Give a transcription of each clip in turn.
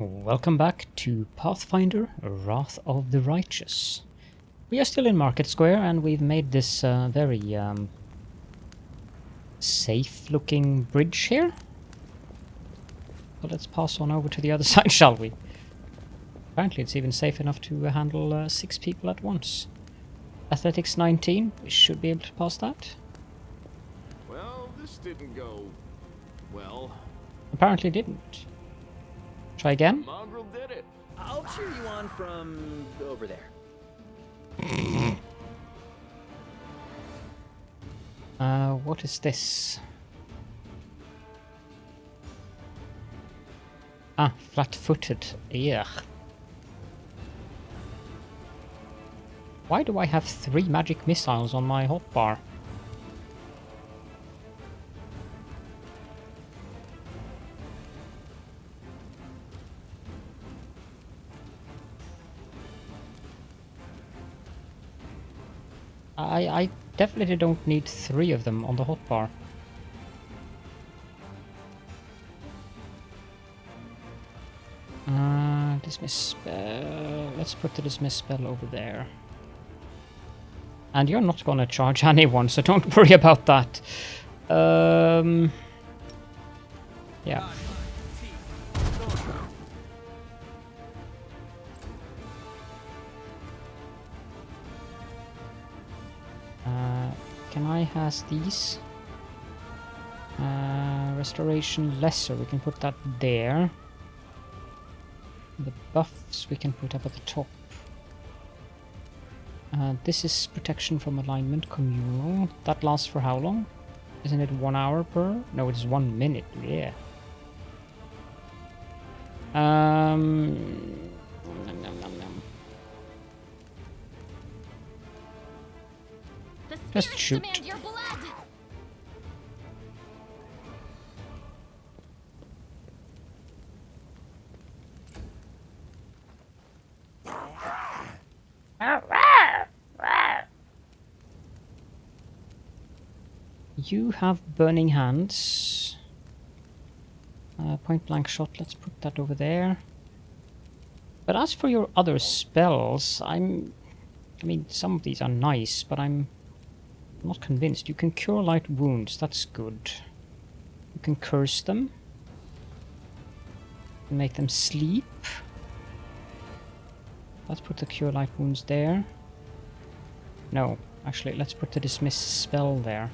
Welcome back to Pathfinder Wrath of the Righteous. We are still in Market Square and we've made this very safe looking bridge here. So let's pass on over to the other side, shall we? Apparently it's even safe enough to handle 6 people at once. Athletics 19, we should be able to pass that. Well, this didn't go well. Apparently didn't. Try again? Mongrel did it. I'll cheer you on from over there. What is this? Ah, flat-footed. Yeah. Why do I have 3 magic missiles on my hotbar? I definitely don't need 3 of them on the hotbar. Dismiss spell. Let's put the dismiss spell over there. And you're not gonna charge anyone, so don't worry about that. Yeah. Can I has these? Restoration lesser, we can put that there. The buffs we can put up at the top. This is protection from alignment, communal. That lasts for how long? Isn't it 1 hour per? No, it's 1 minute, yeah. Nom, nom, nom, nom. Just shoot. Your blood. You have burning hands. Point blank shot, let's put that over there. But as for your other spells, I mean, some of these are nice, but I'm not convinced. You can cure light wounds, that's good. You can curse them. You can make them sleep. Let's put the cure light wounds there. No, actually, let's put the dismiss spell there.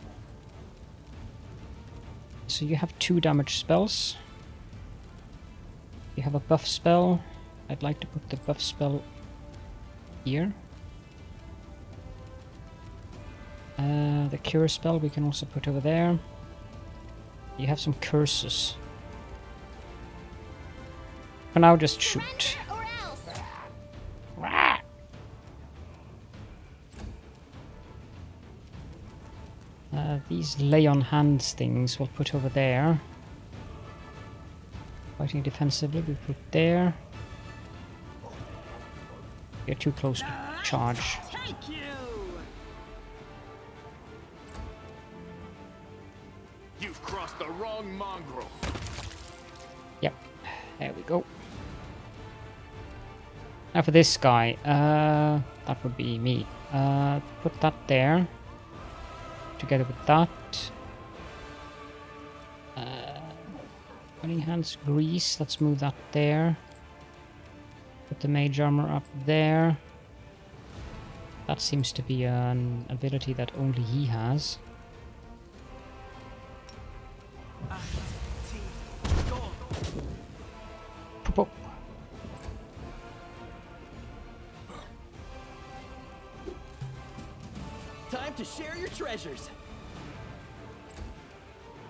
So you have 2 damage spells. You have a buff spell. I'd like to put the buff spell here. The cure spell we can also put over there. You have some curses. For now, just shoot. These lay on hands things we'll put over there. Fighting defensively, we put there. You're too close to charge. You've crossed the wrong mongrel. Yep, there we go. Now for this guy, that would be me. Put that there. Together with that. Burning hands, grease, let's move that there. Put the mage armor up there. That seems to be an ability that only he has. Pop. Time to share your treasures.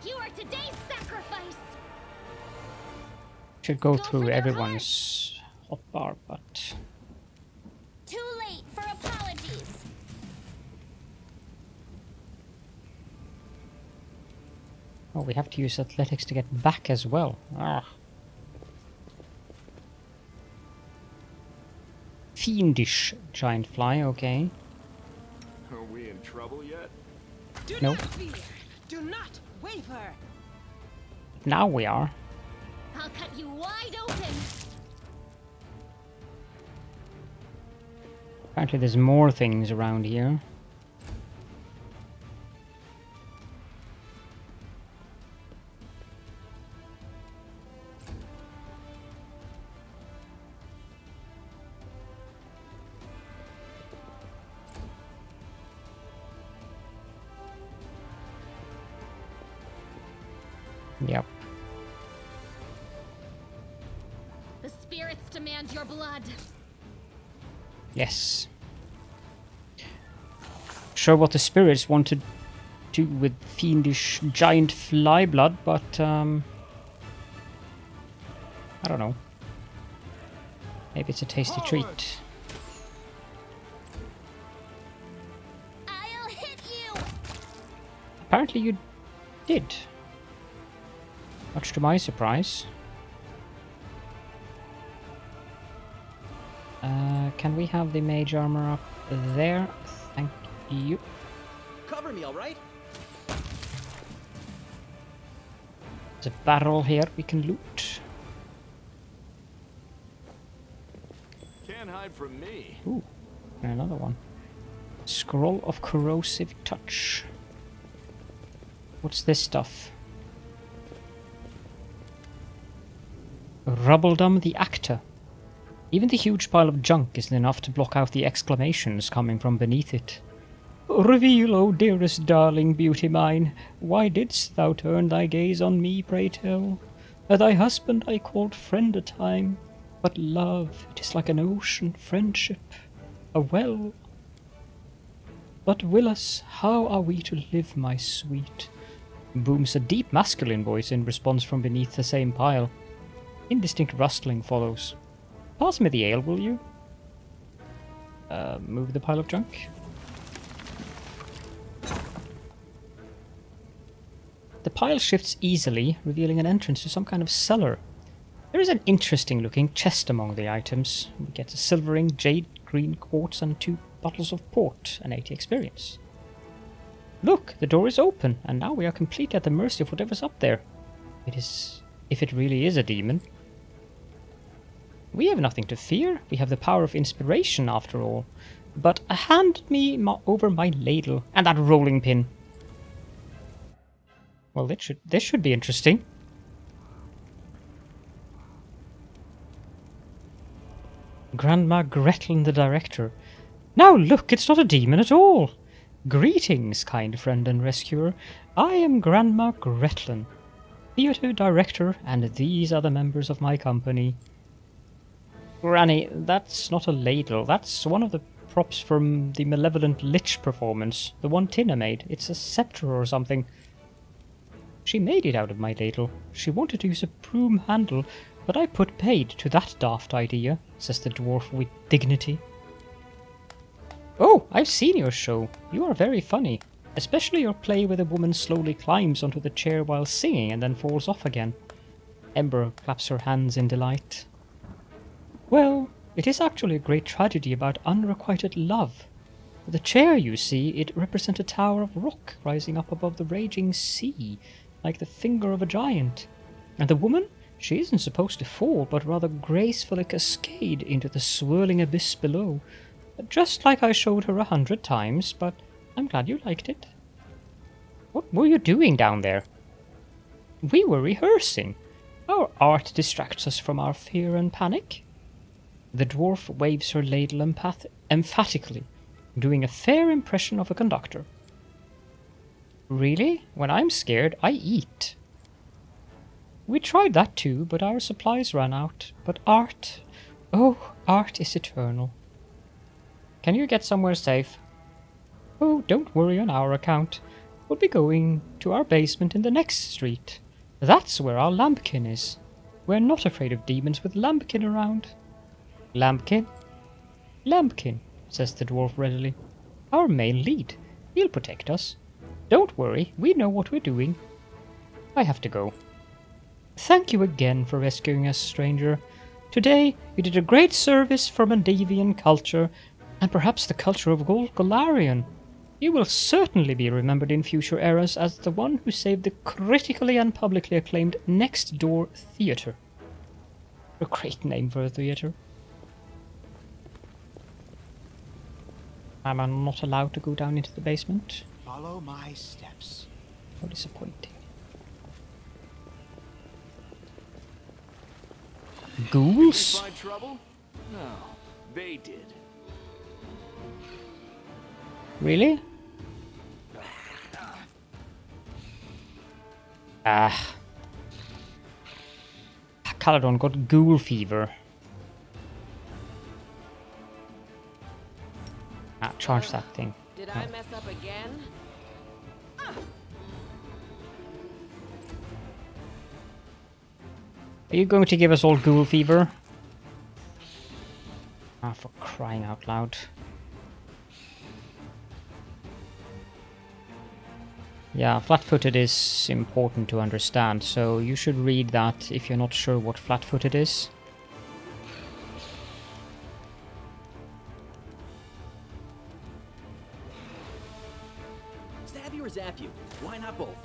You are today's sacrifice. Should go through everyone's hotbar, but Too late for apologies. oh, we have to use athletics to get back as well. Ah. Fiendish giant fly, okay. Are we in trouble yet? Do Nope. not fear. Do not waver. Now we are. I'll cut you wide open. Apparently there's more things around here. Yep. The spirits demand your blood. Yes. Sure what the spirits want to do with fiendish giant fly blood, but I don't know. Maybe it's a tasty treat. I'll hit you. Apparently you did. Much to my surprise. Can we have the mage armor up there? Thank you. Cover me, all right? There's a barrel here we can loot. Can't hide from me. Ooh, and another one. Scroll of corrosive touch. What's this stuff? Rubbledum the Actor. Even the huge pile of junk isn't enough to block out the exclamations coming from beneath it. Reveal, O dearest darling beauty mine, why didst thou turn thy gaze on me, pray tell? Thy husband I called friend a time, but love, it is like an ocean, friendship, a well. But Willis, how are we to live, my sweet? Booms a deep masculine voice in response from beneath the same pile. Indistinct rustling follows. Pass me the ale, will you? Move the pile of junk. The pile shifts easily, revealing an entrance to some kind of cellar. There is an interesting looking chest among the items. We get a silvering, jade, green quartz and 2 bottles of port and 80 experience. Look, the door is open, and now we are completely at the mercy of whatever's up there. It is... if it really is a demon. We have nothing to fear. We have the power of inspiration, after all. But hand me over my ladle and that rolling pin. Well, this should be interesting. Grandma Gretlin the Director. Now look, it's not a demon at all. Greetings, kind friend and rescuer. I am Grandma Gretlin, theatre director, and these are the members of my company. Granny, that's not a ladle. That's one of the props from the Malevolent Lich performance. The one Tina made. It's a scepter or something. She made it out of my ladle. She wanted to use a broom handle, but I put paid to that daft idea, says the dwarf with dignity. Oh, I've seen your show. You are very funny. Especially your play where the woman slowly climbs onto the chair while singing and then falls off again. Ember claps her hands in delight. Well, it is actually a great tragedy about unrequited love. The chair, you see, it represents a tower of rock rising up above the raging sea, like the finger of a giant. And the woman, she isn't supposed to fall, but rather gracefully cascade into the swirling abyss below. Just like I showed her 100 times, but I'm glad you liked it. What were you doing down there? We were rehearsing. Our art distracts us from our fear and panic. The dwarf waves her ladle emphatically, doing a fair impression of a conductor. Really? When I'm scared, I eat. We tried that too, but our supplies ran out. But art... oh, art is eternal. Can you get somewhere safe? Oh, don't worry on our account. We'll be going to our basement in the next street. That's where our lambkin is. We're not afraid of demons with lambkin around. Lambkin? Lambkin, says the dwarf readily. Our main lead. He'll protect us. Don't worry, we know what we're doing. I have to go. Thank you again for rescuing us, stranger. Today, you did a great service for Mandavian culture, and perhaps the culture of Golarion. You will certainly be remembered in future eras as the one who saved the critically and publicly acclaimed Next Door Theatre. A great name for a theatre. Am I not allowed to go down into the basement? Follow my steps. How disappointing. Ghouls? You find trouble? No, they did. Really? Ah. Caladon got ghoul fever. Ah, charge that thing. Did No. I mess up again? Are you going to give us all ghoul fever? Ah, for crying out loud. Yeah, flat-footed is important to understand, so you should read that if you're not sure what flat-footed is. Stab you or zap you? Why not both?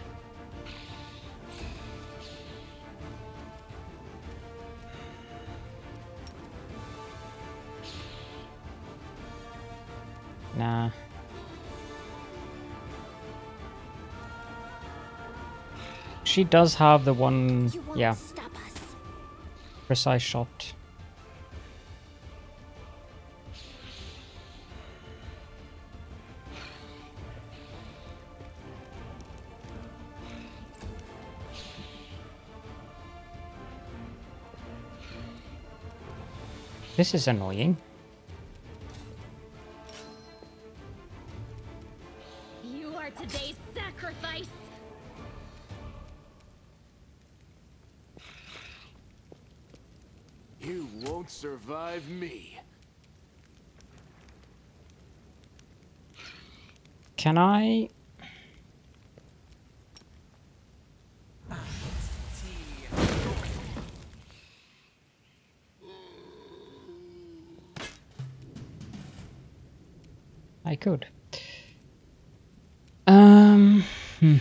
Nah. She does have the one, You won't yeah, stop us. precise shot. This is annoying. You are today's sacrifice. You won't survive me. Can I? I could. Into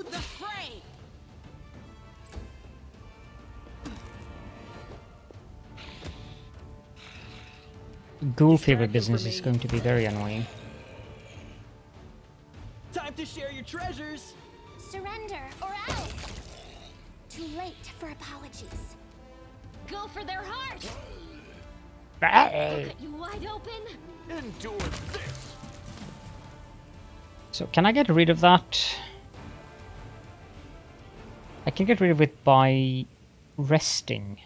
the fray! Ghoul fever business is going to be very annoying. Time to share your treasures! Surrender or else. Too late for apologies. Go for their heart. Cut you wide open. Endure this. So can I get rid of that? I can get rid of it by resting.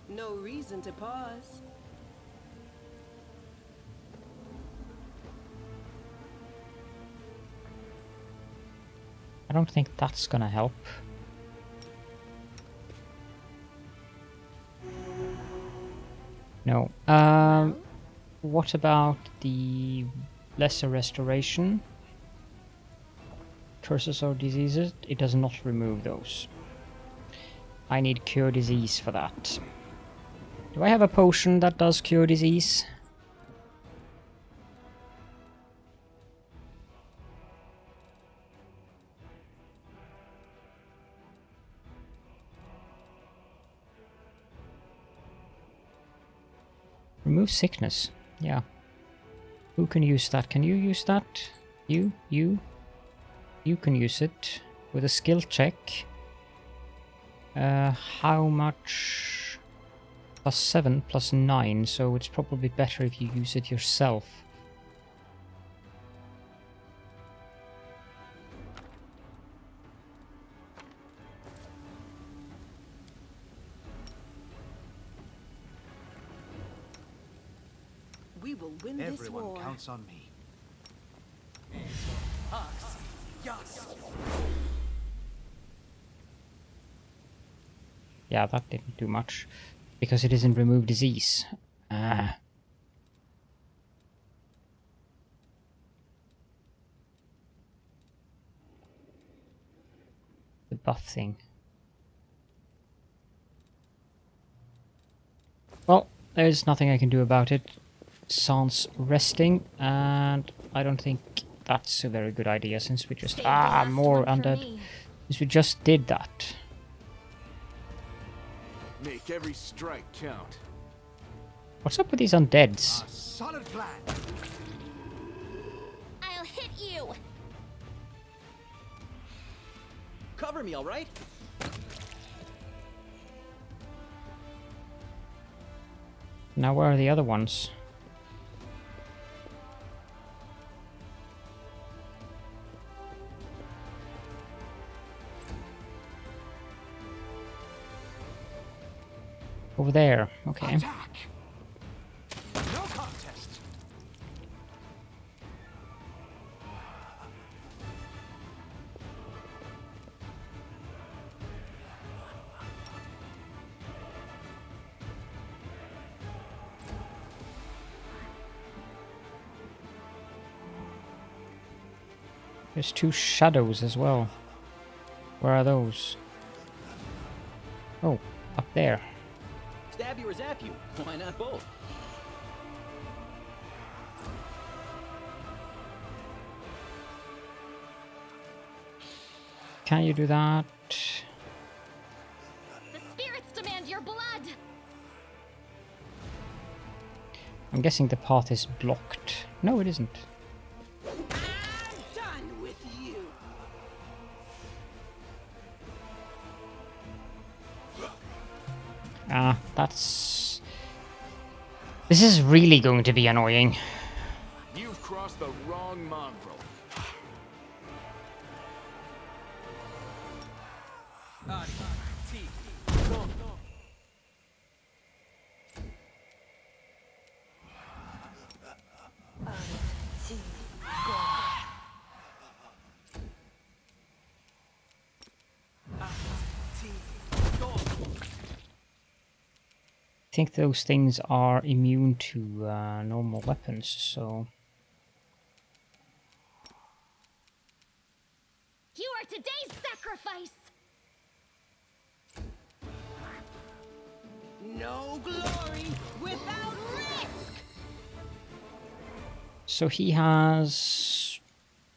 No reason to pause. I don't think that's gonna help. No. What about the lesser restoration? Curses or diseases? It does not remove those. I need cure disease for that. Do I have a potion that does cure disease? Remove sickness. Yeah. Who can use that? Can you use that? You? You? You can use it with a skill check. How much? +7, +9, so it's probably better if you use it yourself. We will win this Everyone war. counts on me. Yeah, that didn't do much. Because it isn't remove disease. Ah. The buff thing. Well, there's nothing I can do about it. Sans resting, and I don't think that's a very good idea since we just... Save the last more one for undead. me. Since we just did that. Make every strike count. What's up with these undeads? A solid plan. I'll hit you. Cover me, all right? Now where are the other ones? Over there. Okay. Attack. No contest. There's two shadows as well. Where are those? Oh, up there. Stab you or zap you? Why not both? Can you do that? The spirits demand your blood. I'm guessing the path is blocked. No, it isn't. I'm done with you. Ah, that's... This is really going to be annoying. You've crossed the wrong mongrel. I think those things are immune to normal weapons, so... You are today's sacrifice. No glory without risk. So he has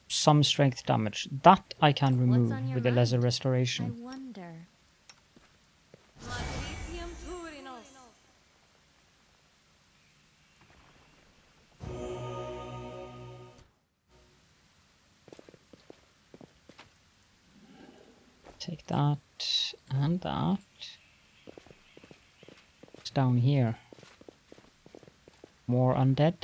some strength damage. That I can remove on your with the lesser mind? restoration. I wonder. Take that and that. It's down here. More undead.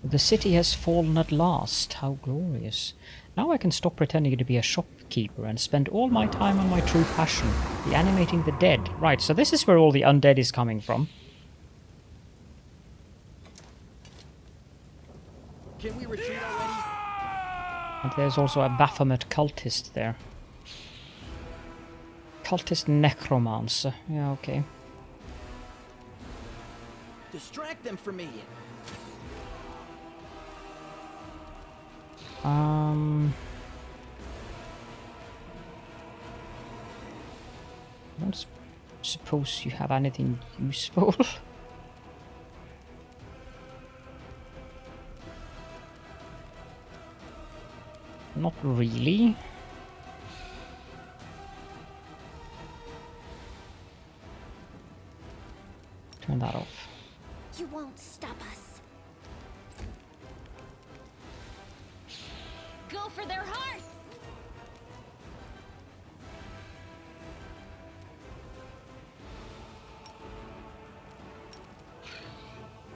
The city has fallen at last. How glorious. Now I can stop pretending to be a shopkeeper and spend all my time on my true passion, reanimating the dead. Right, so this is where all the undead is coming from. Can we retreat already? And there's also a Baphomet cultist there. Cultist necromancer. Yeah, okay. Distract them from me. I don't suppose you have anything useful. Not really. Turn that off. You won't stop us. Go for their hearts.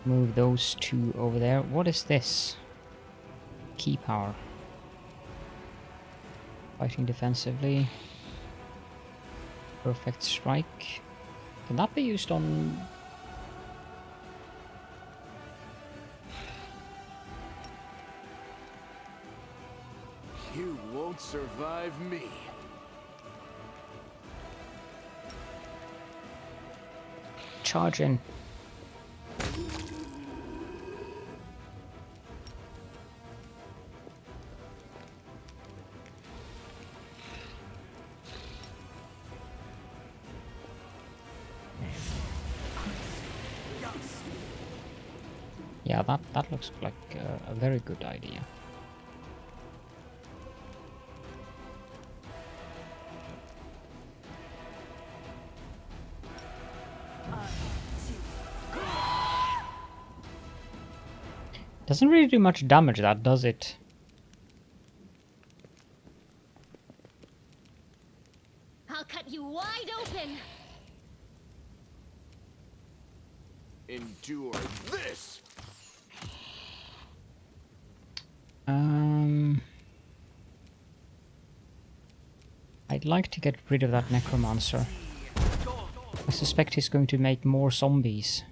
Move those two over there. What is this? Key power. Fighting defensively. Perfect strike. Can that be used on... You won't survive me. Charge in. Yeah, that looks like a very good idea. Doesn't really do much damage, that, does it? I'll cut you wide open. Endure this. I'd like to get rid of that necromancer. I suspect he's going to make more zombies.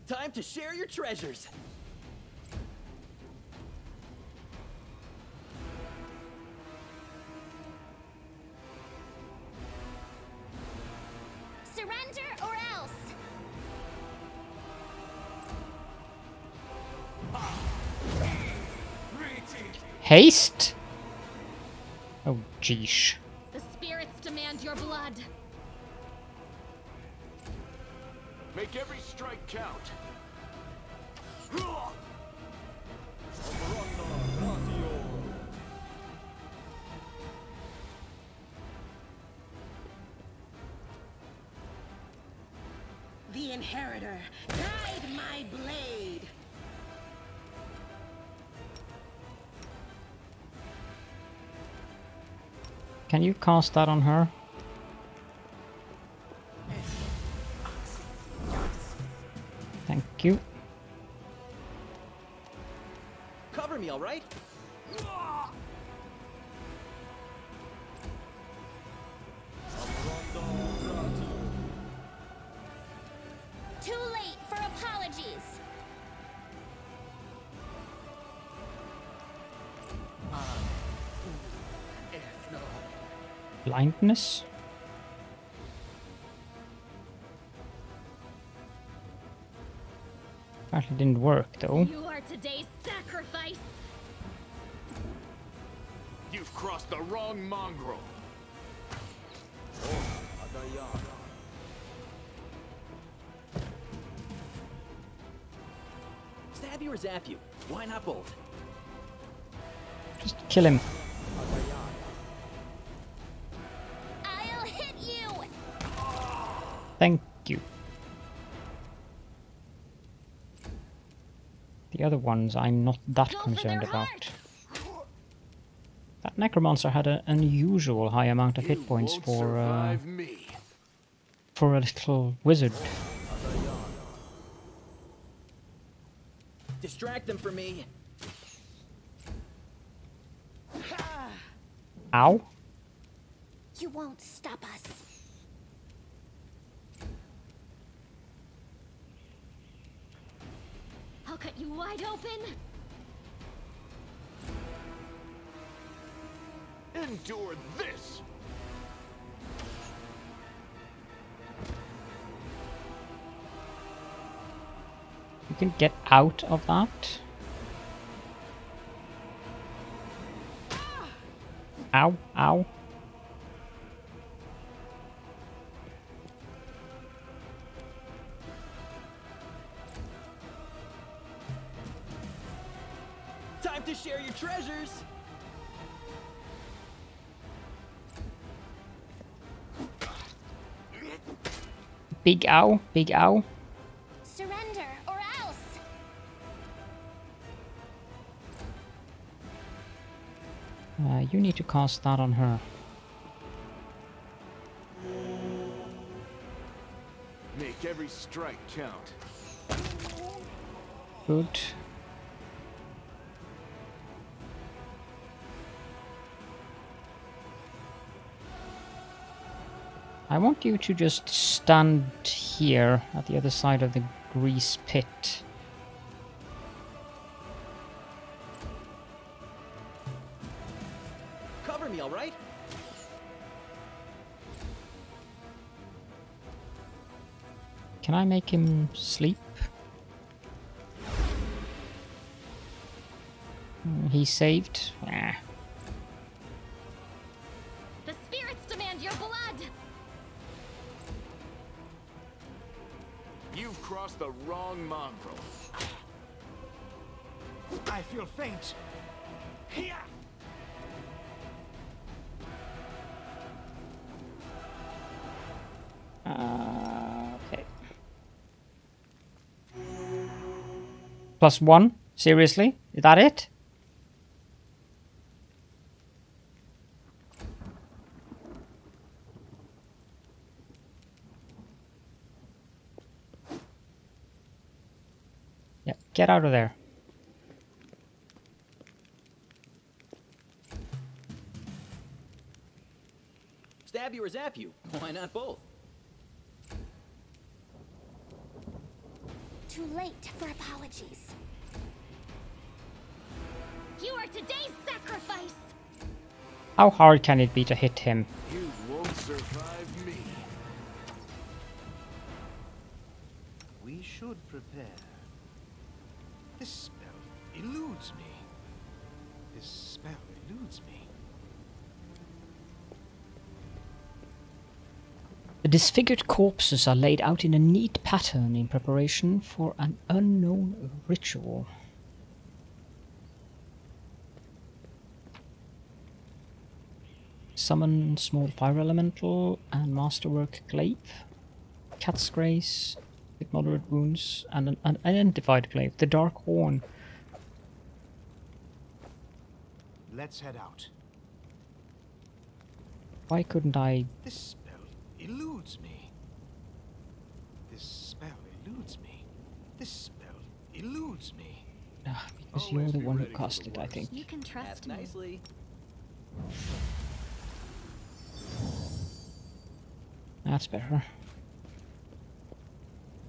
Time to share your treasures. Surrender or else. Haste? Oh, jeesh. The spirits demand your blood. Make every strike count. The inheritor, guide my blade. Can you cast that on her? Thank you. Cover me, all right? Too late for apologies. Blindness? Apparently didn't work though. You are today's sacrifice. You've crossed the wrong mongrel. Stab you or zap you? Why not both? Just kill him. I'll hit you. Thank you. The other ones I'm not that Go for concerned their about. hearts. That necromancer had an unusual high amount of hit points Won't for survive me. a little wizard. Distract them for me. Ow. You won't stop us. I'll cut you wide open. Endure this. You can get out of that. Ow, ow. Time to share your treasures. Big ow, big ow. Surrender or else. You need to cast that on her. Make every strike count. Good. I want you to just stand here at the other side of the grease pit. Cover me, all right? Can I make him sleep? He's saved. Ah. The spirits demand your blood. You've crossed the wrong mongrel. I feel faint. Here. Okay. +1? Seriously? Is that it? Yeah, get out of there. Stab you or zap you? Why not both? Too late for apologies. You are today's sacrifice! How hard can it be to hit him? You won't survive me. We should prepare. This spell eludes me. This spell eludes me. The disfigured corpses are laid out in a neat pattern in preparation for an unknown ritual. Summon small fire elemental and masterwork glaive. Cat's grace with moderate wounds and an unidentified glaive. The dark horn. Let's head out. Why couldn't I? This spell eludes me. This spell eludes me. This spell eludes me. Because you're the one who cast it, I think. You can trust Ask me. nicely. That's better.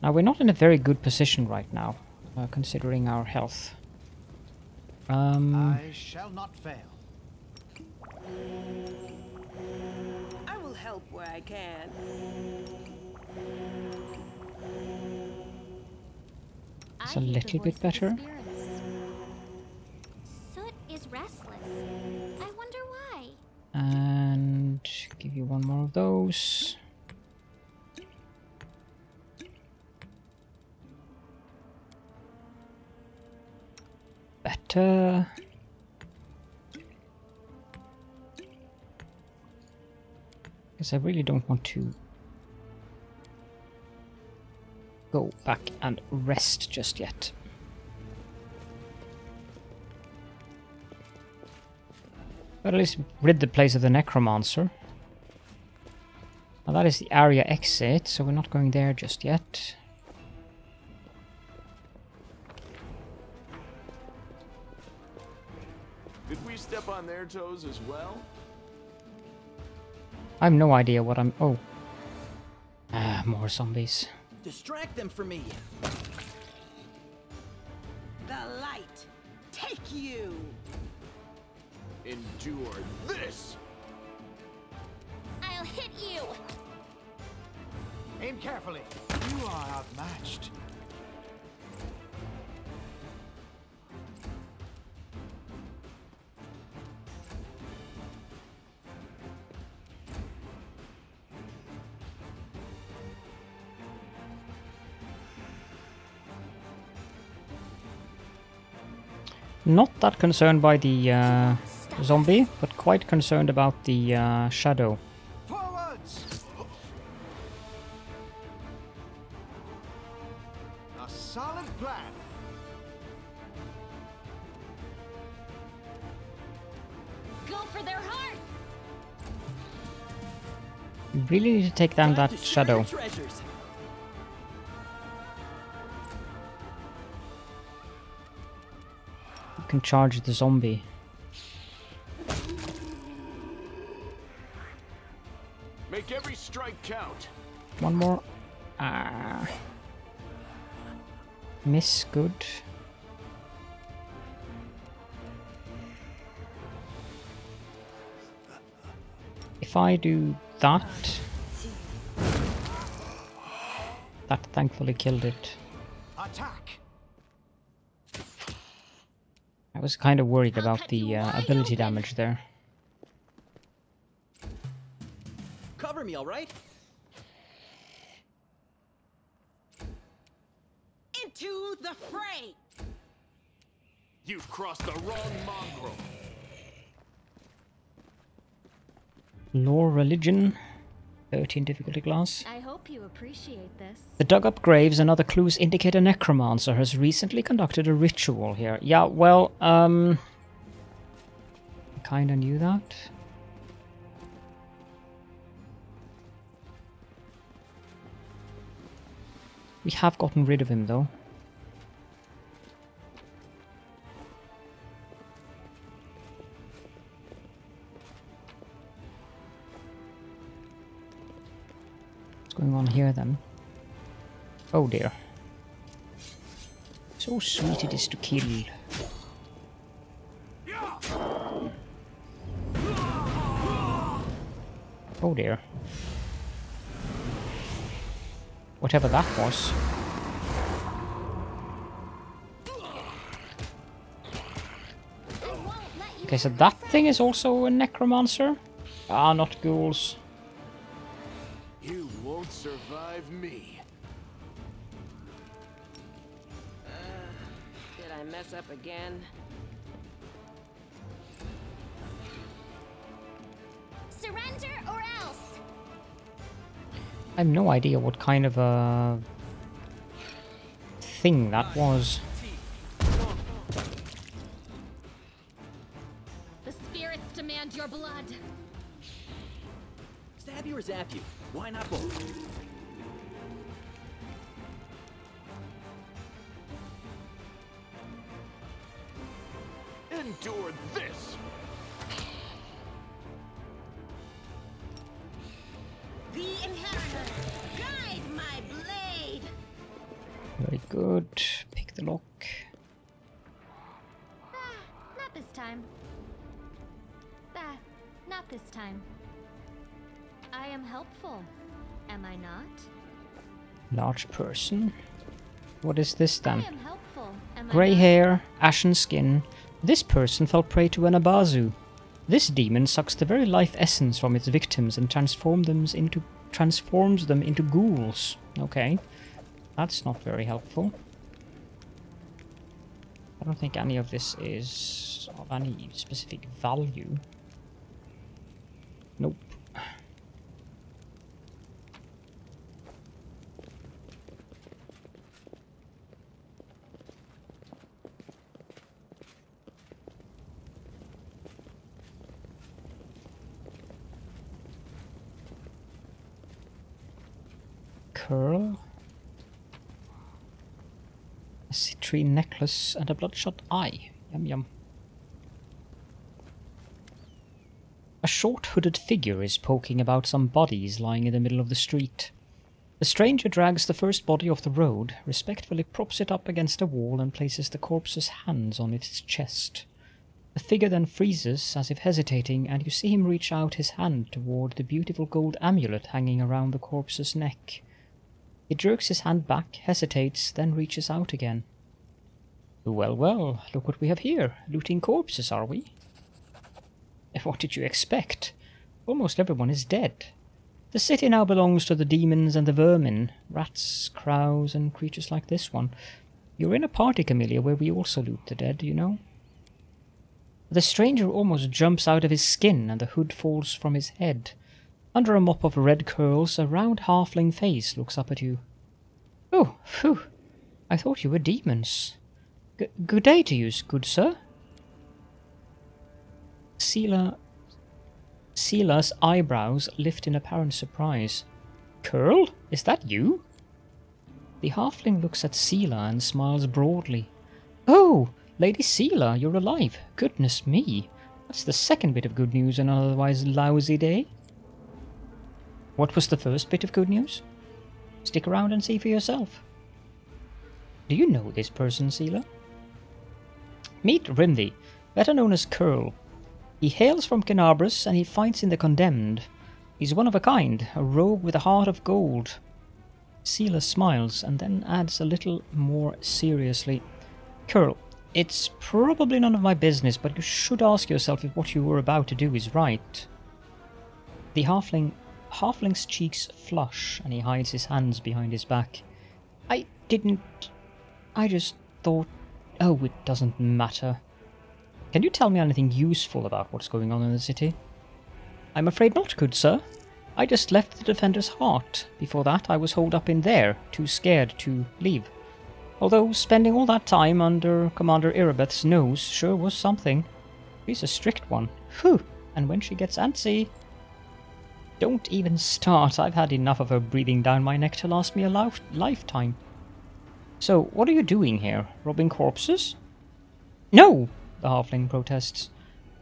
Now, we're not in a very good position right now, considering our health. I shall not fail. I will help where I can. It's a little bit better. Soot is restless. I wonder why. And give you one more of those. Better. Because I really don't want to go back and rest just yet. But at least rid the place of the Necromancer. Now that is the area exit, so we're not going there just yet. Did we step on their toes as well? I have no idea what I'm... Oh. Ah, more zombies. Distract them for me. The light, take you. Endure this! I'll hit you! Aim carefully. You are outmatched. Not that concerned by the zombie, but quite concerned about the shadow. Forwards! A solid plan. Go for their hearts! You really need to take down Time that to share shadow. your treasures. You can charge the zombie. Make every strike count. One more. Ah. Miss, good. If I do that... That thankfully killed it. Attack! I was kind of worried I'll about cut the you wide ability open. damage there. Cover me, all right? Into the fray. You've crossed the wrong mongrel. Lore religion. 13 difficulty class. I hope you appreciate this. The dug-up graves and other clues indicate a necromancer has recently conducted a ritual here. Yeah, well, I kinda knew that. We have gotten rid of him, though. What's going on here, then? Oh dear. So sweet it is to kill. Oh dear. Whatever that was. Okay, so that thing is also a necromancer? Ah, not ghouls. You won't survive me. Did I mess up again? Surrender or else. I have no idea what kind of a thing that was. The spirits demand your blood. Stab you or zap you? Why not both? Endure this. The inheritors, guide my blade. Very good. Pick the lock. Not this time. Not this time. I am helpful, am I not? Large person. What is this then? I am helpful, am I Grey not? hair, ashen skin. This person fell prey to an abazu. This demon sucks the very life essence from its victims and transforms them into ghouls. Okay. That's not very helpful. I don't think any of this is of any specific value. Nope. Curl. A citrine necklace and a bloodshot eye. Yum yum. A short hooded figure is poking about some bodies lying in the middle of the street. The stranger drags the first body off the road, respectfully props it up against a wall and places the corpse's hands on its chest. The figure then freezes, as if hesitating, and you see him reach out his hand toward the beautiful gold amulet hanging around the corpse's neck. He jerks his hand back, hesitates, then reaches out again. Well, well, look what we have here. Looting corpses, are we? What did you expect? Almost everyone is dead. The city now belongs to the demons and the vermin, rats, crows, and creatures like this one. You're in a party, Camellia, where we also loot the dead, you know? The stranger almost jumps out of his skin and the hood falls from his head. Under a mop of red curls, a round halfling face looks up at you. Oh, phew. I thought you were demons. Good day to you, good sir. Sela's eyebrows lift in apparent surprise. Curl? Is that you? The halfling looks at Sela and smiles broadly. Oh, Lady Sela, you're alive. Goodness me. That's the second bit of good news on an otherwise lousy day. What was the first bit of good news? Stick around and see for yourself. Do you know this person, Sela? Meet Rimthi, better known as Curl. He hails from Kenabris and he fights in the Condemned. He's one of a kind, a rogue with a heart of gold. Sela smiles and then adds a little more seriously. Curl, it's probably none of my business, but you should ask yourself if what you were about to do is right. The halfling's cheeks flush and he hides his hands behind his back. I just thought... Oh, it doesn't matter. Can you tell me anything useful about what's going on in the city? I'm afraid not, good sir. I just left the Defender's Heart. Before that, I was holed up in there, too scared to leave. Although spending all that time under Commander Irabeth's nose sure was something. She's a strict one. Whew! And when she gets antsy... Don't even start. I've had enough of her breathing down my neck to last me a lifetime. So, what are you doing here? Robbing corpses? No! The halfling protests.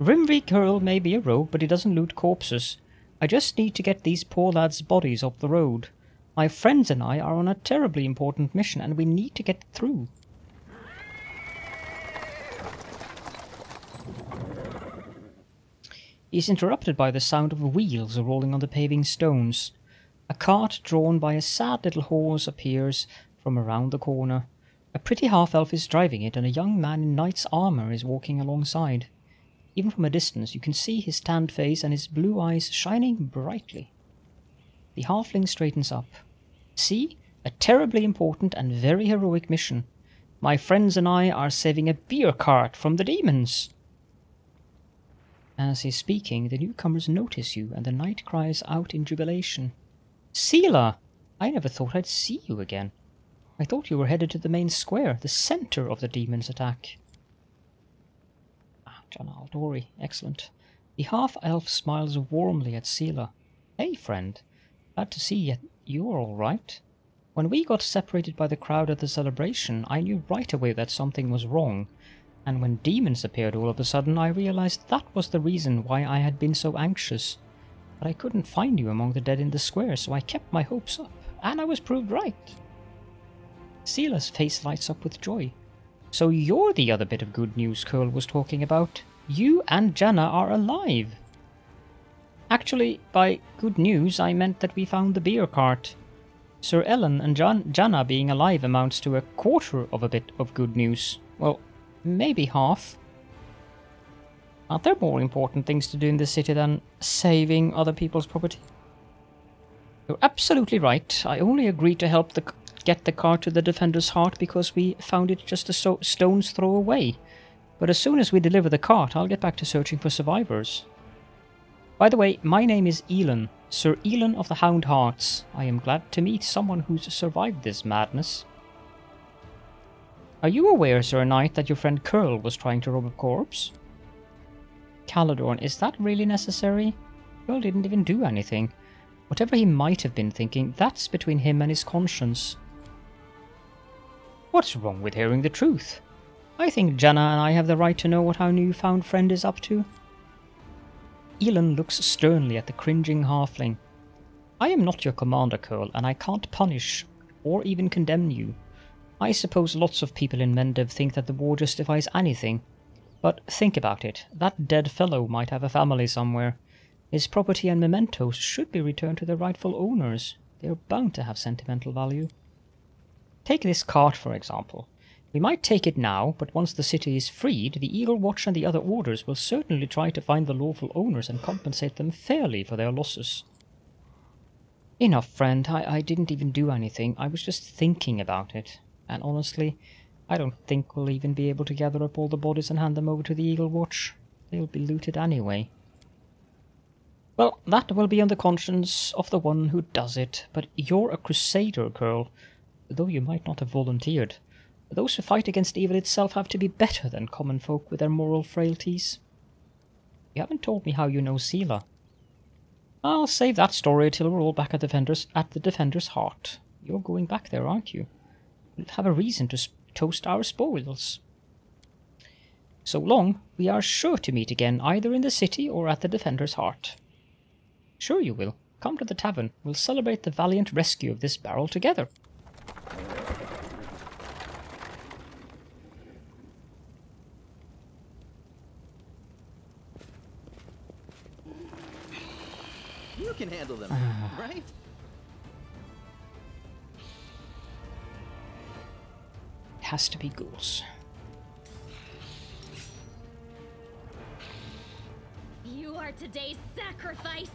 Rimvik Curl may be a rogue, but he doesn't loot corpses. I just need to get these poor lads' bodies off the road. My friends and I are on a terribly important mission, and we need to get through. He is interrupted by the sound of wheels rolling on the paving stones. A cart drawn by a sad little horse appears from around the corner. A pretty half-elf is driving it, and a young man in knight's armour is walking alongside. Even from a distance, you can see his tanned face and his blue eyes shining brightly. The halfling straightens up. See? A terribly important and very heroic mission. My friends and I are saving a beer cart from the demons. As he's speaking, the newcomers notice you, and the knight cries out in jubilation. Seela! I never thought I'd see you again. I thought you were headed to the main square, the centre of the demons' attack. John Aldori, excellent. The half-elf smiles warmly at Seela. Hey, friend. Glad to see you're all right. When we got separated by the crowd at the celebration, I knew right away that something was wrong. And when demons appeared all of a sudden, I realized that was the reason why I had been so anxious. But I couldn't find you among the dead in the square, so I kept my hopes up. And I was proved right. Seela's face lights up with joy. So you're the other bit of good news Curl was talking about. You and Janna are alive. Actually, by good news, I meant that we found the beer cart. Sir Ellen and Janna being alive amounts to a quarter of a bit of good news. Well, maybe half. Aren't there more important things to do in this city than saving other people's property? You're absolutely right. I only agreed to help get the cart to the Defender's Heart because we found it just a stone's throw away. But as soon as we deliver the cart, I'll get back to searching for survivors. By the way, my name is Elon, Sir Elon of the Hound Hearts. I am glad to meet someone who's survived this madness. Are you aware, Sir Knight, that your friend Curl was trying to rob a corpse? Caladorn, is that really necessary? Curl didn't even do anything. Whatever he might have been thinking, that's between him and his conscience. What's wrong with hearing the truth? I think Janna and I have the right to know what our newfound friend is up to. Elon looks sternly at the cringing halfling. I am not your commander, Curl, and I can't punish or even condemn you. I suppose lots of people in Mendev think that the war justifies anything. But think about it. That dead fellow might have a family somewhere. His property and mementos should be returned to their rightful owners. They are bound to have sentimental value. Take this cart, for example. We might take it now, but once the city is freed, the Eagle Watch and the other orders will certainly try to find the lawful owners and compensate them fairly for their losses. Enough, friend. I didn't even do anything. I was just thinking about it. And honestly, I don't think we'll even be able to gather up all the bodies and hand them over to the Eagle Watch. They'll be looted anyway. Well, that will be on the conscience of the one who does it, but you're a crusader, girl, though you might not have volunteered. Those who fight against evil itself have to be better than common folk with their moral frailties. You haven't told me how you know Seela. I'll save that story till we're all back at the Defender's Heart. You're going back there, aren't you? We'll have a reason to toast our spoils. So long, we are sure to meet again, either in the city or at the Defender's Heart. Sure you will. Come to the tavern. We'll celebrate the valiant rescue of this barrel together. You can handle them, right? It has to be ghouls. You are today's sacrifice.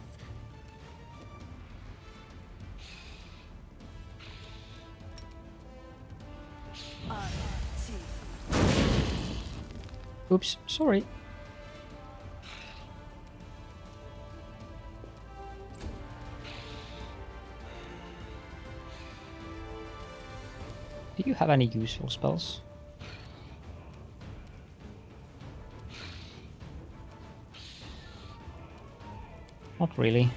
Oops, sorry. Do you have any useful spells? Not really.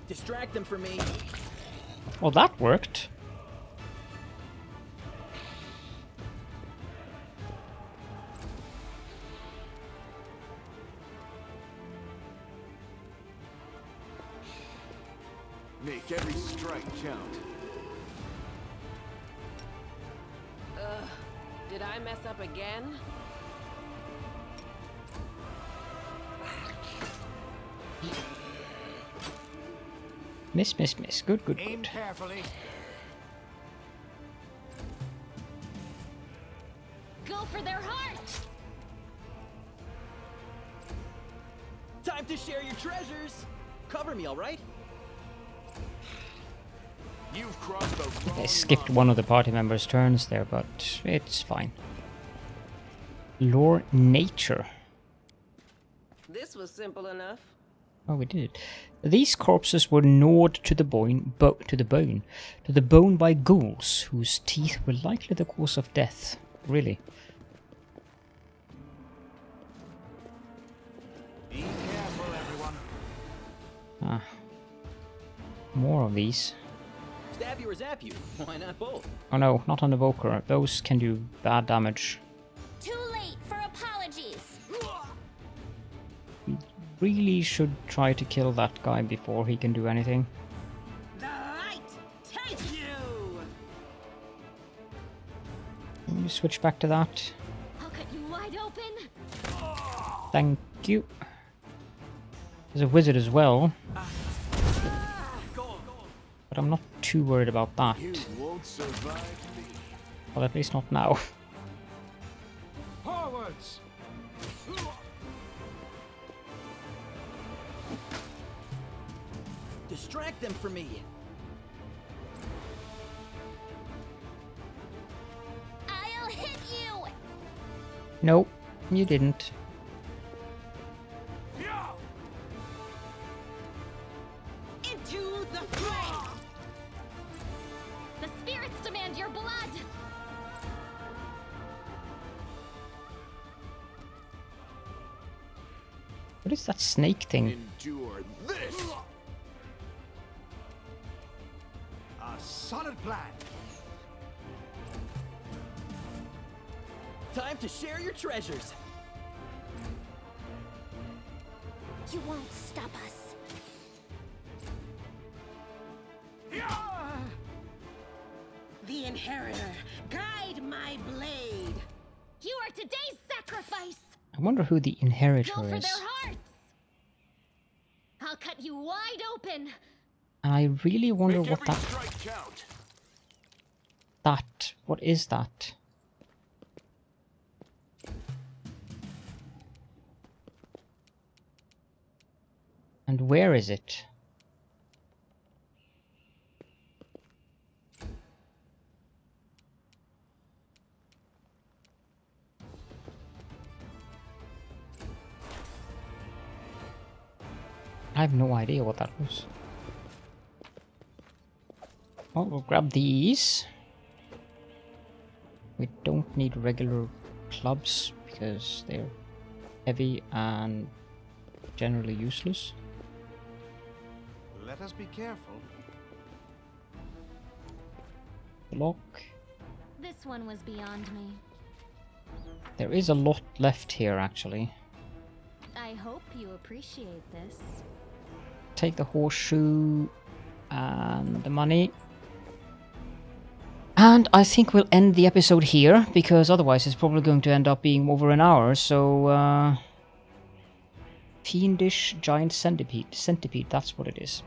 Distract them for me. Well, that worked. Make every strike count. Did I mess up again? Miss, miss, miss. Good, good, Aim good. carefully. Go for their hearts! Time to share your treasures. Cover me, all right? You've crossed the wrong I skipped line. one of the party members' turns there, but it's fine. Lore nature. This was simple enough. Oh, we did it. These corpses were gnawed to the bone by ghouls, whose teeth were likely the cause of death. Really? Be careful, everyone. Ah. More of these. Stab you or zap you. Why not both? Oh no, not on Evoker. Those can do bad damage. Too late for apologies! Really should try to kill that guy before he can do anything. The light take you! Let me switch back to that. I'll cut you wide open! Thank you. There's a wizard as well. But I'm not too worried about that. You won't survive me. Well, at least not now. Forwards! Distract them for me. I'll hit you! No, you didn't. Into the flame! The spirits demand your blood! What is that snake thing? Endure this. A solid plan. Time to share your treasures. You won't stop us. The Inheritor, guide my blade! You are today's sacrifice! I wonder who the inheritor Go for is. their hearts! I'll cut you wide open! And I really wonder Make what every that... strike count. What is that? And where is it? I have no idea what that was. Well, we'll grab these. We don't need regular clubs because they're heavy and generally useless. Let us be careful. Lock. This one was beyond me. There is a lot left here, actually. I hope you appreciate this. Take the horseshoe and the money. And I think we'll end the episode here, because otherwise it's probably going to end up being over an hour, so... Fiendish giant centipede, that's what it is.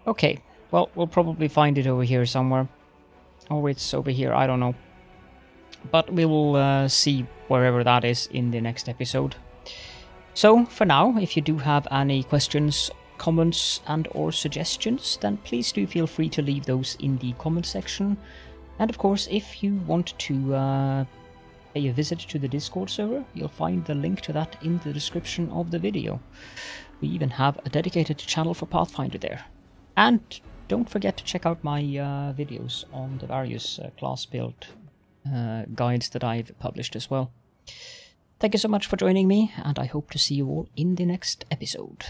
Okay, well, we'll probably find it over here somewhere. Or it's over here, I don't know. But we will see wherever that is in the next episode. So, for now, if you do have any questions, comments and or suggestions, then please do feel free to leave those in the comment section. And of course, if you want to pay a visit to the Discord server, you'll find the link to that in the description of the video. We even have a dedicated channel for Pathfinder there. And don't forget to check out my videos on the various class build guides that I've published as well. Thank you so much for joining me, and I hope to see you all in the next episode.